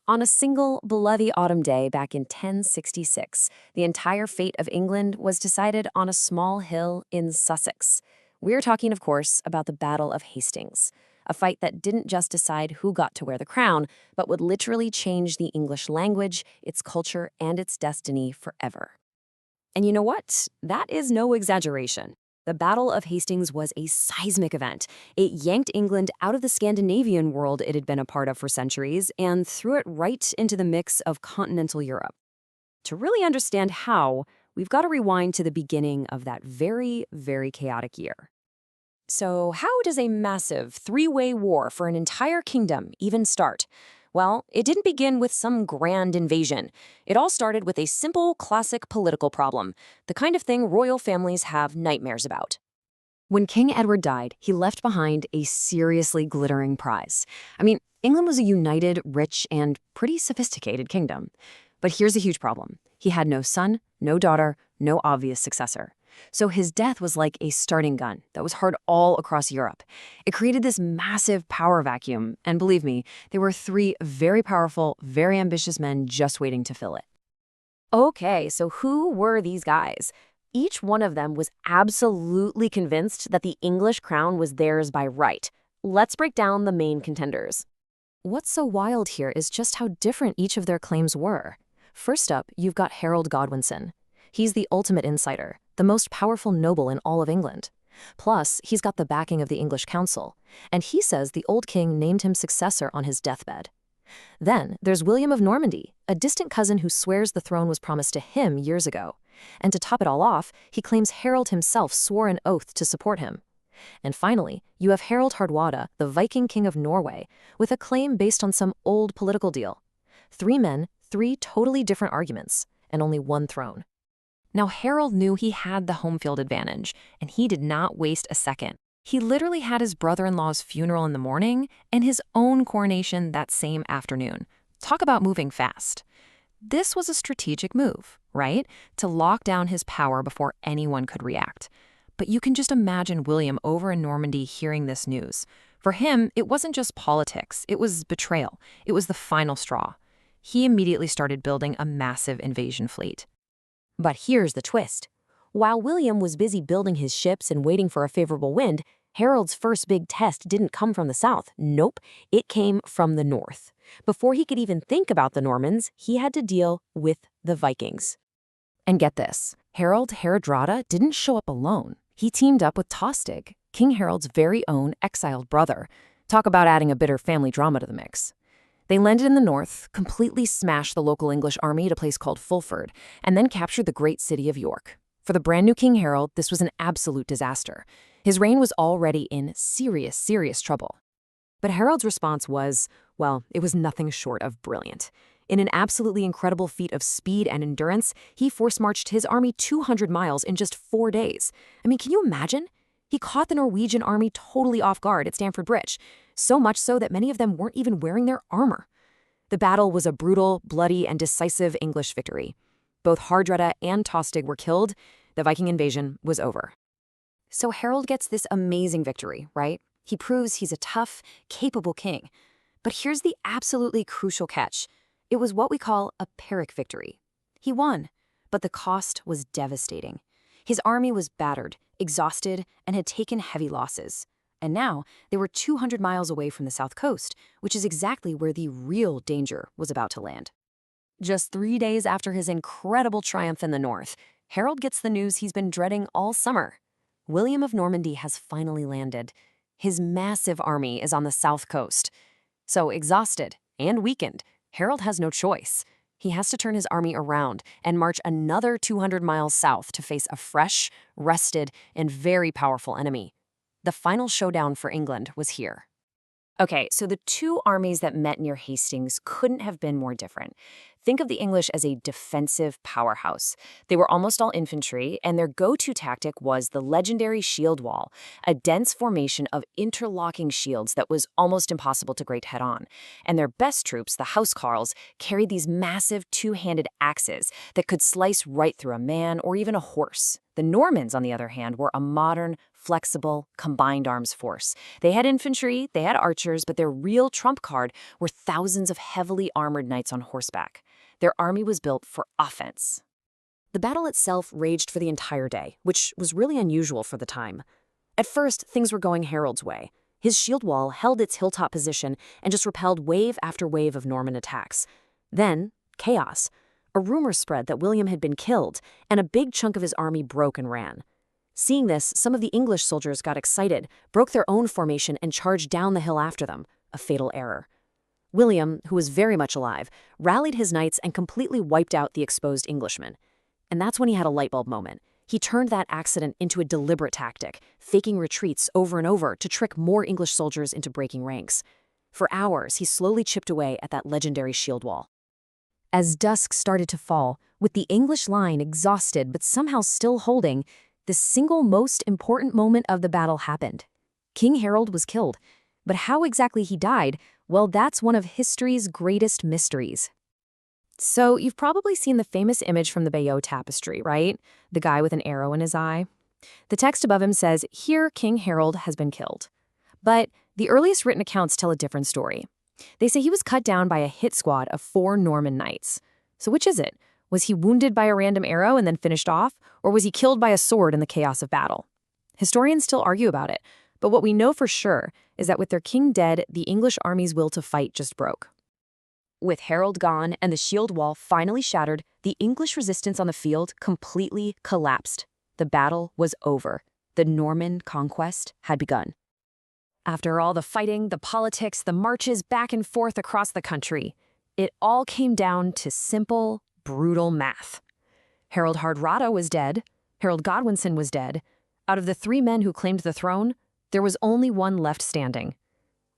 On a single bloody autumn day back in 1066, the entire fate of England was decided on a small hill in Sussex. We're talking, of course, about the Battle of Hastings, a fight that didn't just decide who got to wear the crown, but would literally change the English language, its culture, and its destiny forever. And you know what? That is no exaggeration. The Battle of Hastings was a seismic event. It yanked England out of the Scandinavian world it had been a part of for centuries and threw it right into the mix of continental Europe. To really understand how, we've got to rewind to the beginning of that very, very chaotic year. So, how does a massive three-way war for an entire kingdom even start? Well, it didn't begin with some grand invasion. It all started with a simple, classic political problem, the kind of thing royal families have nightmares about. When King Edward died, he left behind a seriously glittering prize. England was a united, rich, and pretty sophisticated kingdom. But here's a huge problem. He had no son, no daughter, no obvious successor. So his death was like a starting gun that was heard all across Europe. It created this massive power vacuum, and believe me, there were three very powerful, very ambitious men just waiting to fill it. Okay, so who were these guys? Each one of them was absolutely convinced that the English crown was theirs by right. Let's break down the main contenders. What's so wild here is just how different each of their claims were. First up, you've got Harold Godwinson. He's the ultimate insider, the most powerful noble in all of England. Plus, he's got the backing of the English council, and he says the old king named him successor on his deathbed. Then there's William of Normandy, a distant cousin who swears the throne was promised to him years ago. And to top it all off, he claims Harold himself swore an oath to support him. And finally, you have Harold Hardrada, the Viking king of Norway, with a claim based on some old political deal. Three men, three totally different arguments, and only one throne. Now, Harold knew he had the home field advantage, and he did not waste a second. He literally had his brother-in-law's funeral in the morning and his own coronation that same afternoon. Talk about moving fast. This was a strategic move, right? To lock down his power before anyone could react. But you can just imagine William over in Normandy hearing this news. For him, it wasn't just politics, it was betrayal. It was the final straw. He immediately started building a massive invasion fleet. But here's the twist. While William was busy building his ships and waiting for a favorable wind, Harold's first big test didn't come from the south. Nope, it came from the north. Before he could even think about the Normans, he had to deal with the Vikings. And get this, Harold Hardrada didn't show up alone. He teamed up with Tostig, King Harold's very own exiled brother. Talk about adding a bitter family drama to the mix. They landed in the north, completely smashed the local English army at a place called Fulford, and then captured the great city of York. For the brand new King Harold, this was an absolute disaster. His reign was already in serious, serious trouble. But Harold's response was, well, it was nothing short of brilliant. In an absolutely incredible feat of speed and endurance, he force-marched his army 200 miles in just 4 days. Can you imagine? He caught the Norwegian army totally off guard at Stamford Bridge, so much so that many of them weren't even wearing their armor. The battle was a brutal, bloody, and decisive English victory. Both Hardrada and Tostig were killed. The Viking invasion was over. So Harold gets this amazing victory, right? He proves he's a tough, capable king. But here's the absolutely crucial catch. It was what we call a Pyrrhic victory. He won, but the cost was devastating. His army was battered, exhausted, and had taken heavy losses. And now they were 200 miles away from the south coast, which is exactly where the real danger was about to land. Just 3 days after his incredible triumph in the north, Harold gets the news he's been dreading all summer. William of Normandy has finally landed. His massive army is on the south coast. So exhausted and weakened, Harold has no choice. He has to turn his army around and march another 200 miles south to face a fresh, rested, and very powerful enemy. The final showdown for England was here. Okay, so the two armies that met near Hastings couldn't have been more different. Think of the English as a defensive powerhouse. They were almost all infantry, and their go-to tactic was the legendary shield wall, a dense formation of interlocking shields that was almost impossible to great head-on. And their best troops, the housecarls, carried these massive two-handed axes that could slice right through a man or even a horse. The Normans, on the other hand, were a modern, flexible, combined arms force. They had infantry, they had archers, but their real trump card were thousands of heavily armored knights on horseback. Their army was built for offense. The battle itself raged for the entire day, which was really unusual for the time. At first, things were going Harold's way. His shield wall held its hilltop position and just repelled wave after wave of Norman attacks. Then, chaos. A rumor spread that William had been killed, and a big chunk of his army broke and ran. Seeing this, some of the English soldiers got excited, broke their own formation, and charged down the hill after them, a fatal error. William, who was very much alive, rallied his knights and completely wiped out the exposed Englishmen. And that's when he had a light bulb moment. He turned that accident into a deliberate tactic, faking retreats over and over to trick more English soldiers into breaking ranks. For hours, he slowly chipped away at that legendary shield wall. As dusk started to fall, with the English line exhausted but somehow still holding, the single most important moment of the battle happened. King Harold was killed, but how exactly he died, well, that's one of history's greatest mysteries. So you've probably seen the famous image from the Bayeux tapestry, right? The guy with an arrow in his eye. The text above him says, "Here King Harold has been killed." But the earliest written accounts tell a different story. They say he was cut down by a hit squad of 4 Norman knights. So which is it? Was he wounded by a random arrow and then finished off, or was he killed by a sword in the chaos of battle? Historians still argue about it, but what we know for sure is that with their king dead, the English army's will to fight just broke. With Harold gone and the shield wall finally shattered, the English resistance on the field completely collapsed. The battle was over. The Norman conquest had begun. After all the fighting, the politics, the marches back and forth across the country, it all came down to simple, brutal math. Harold Hardrada was dead. Harold Godwinson was dead. Out of the 3 men who claimed the throne, there was only one left standing.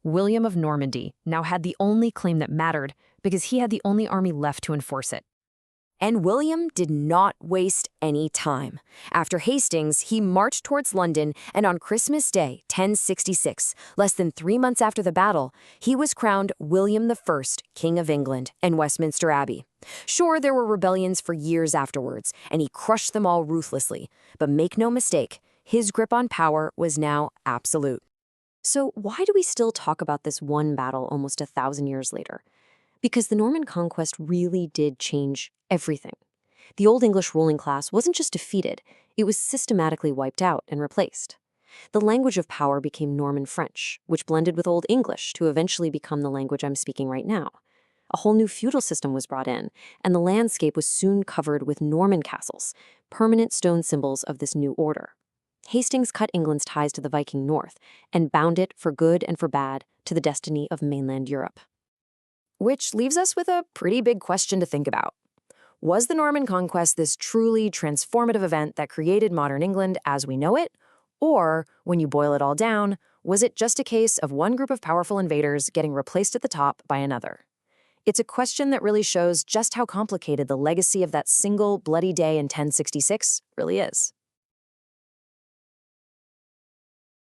William of Normandy now had the only claim that mattered because he had the only army left to enforce it. And William did not waste any time. After Hastings, he marched towards London, and on Christmas Day, 1066, less than 3 months after the battle, he was crowned William I, King of England, and Westminster Abbey. Sure, there were rebellions for years afterwards, and he crushed them all ruthlessly. But make no mistake, his grip on power was now absolute. So why do we still talk about this one battle almost 1,000 years later? Because the Norman conquest really did change everything. The Old English ruling class wasn't just defeated, it was systematically wiped out and replaced. The language of power became Norman French, which blended with Old English to eventually become the language I'm speaking right now. A whole new feudal system was brought in, and the landscape was soon covered with Norman castles, permanent stone symbols of this new order. Hastings cut England's ties to the Viking North and bound it for good and for bad to the destiny of mainland Europe. Which leaves us with a pretty big question to think about. Was the Norman conquest this truly transformative event that created modern England as we know it? Or, when you boil it all down, was it just a case of one group of powerful invaders getting replaced at the top by another? It's a question that really shows just how complicated the legacy of that single bloody day in 1066 really is.